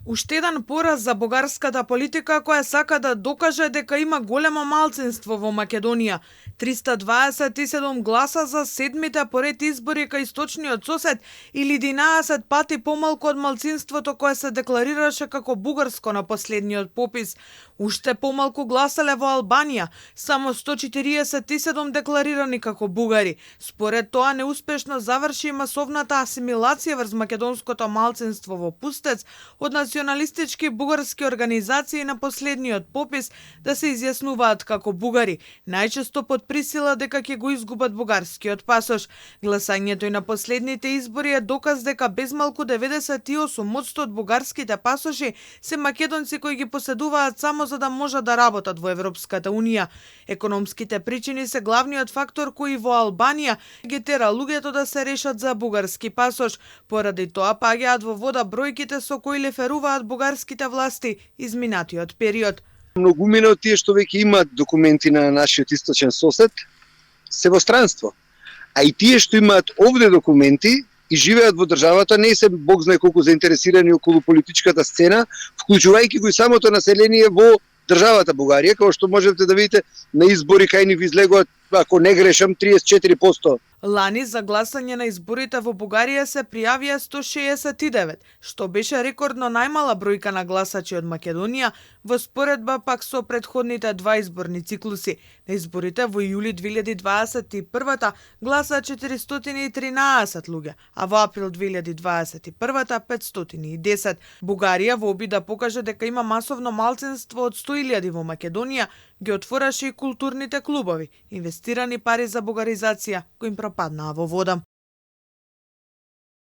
Уште еден пораз за бугарската политика која сака да докаже дека има големо малцинство во Македонија. 327 гласа за седмите поред избори кај источниот сосед или 11 пати помалку од малцинството кое се декларираше како бугарско на последниот попис. Уште помалку гласале во Албанија, само 147 декларирани како бугари. Според тоа неуспешно заврши и масовната асимилација врз македонското малцинство во Пустец од националистички бугарски организации на последниот попис да се изјаснуваат како бугари, најчесто под присила дека ќе го изгубат бугарскиот пасош. Гласањето и на последните избори е доказ дека безмалку 98% од бугарските пасоши се македонци кои ги поседуваат само за да можат да работат во Европската Унија. Економските причини се главниот фактор кој во Албанија ги тера луѓето да се решат за бугарски пасош. Поради тоа паѓаат во вода бројките со кои леферуваат бугарските власти изминатиот период. Многумина од тие што веќе имаат документи на нашиот источен сосед се во странство. А и тие што имаат овде документи и живеат во државата не се бог знае колку заинтересирани околу политичката сцена, вклучувајќи го и самото население во државата Бугарија, како што можете да видите на избори кај ни излегуваат, ако не грешам, 34%. Лани за гласање на изборите во Бугарија се пријавија 169, што беше рекордно најмала бројка на гласачи од Македонија, во споредба пак со претходните два изборни циклуси. На изборите во јули 2021 гласа 413 луѓе, а во април 2021 510. Бугарија во обид да покаже дека има масовно малцинство од 100.000 во Македонија, ги отвораше и културните клубови, инвестирани пари за бугаризација кои им пропаднаа во вода.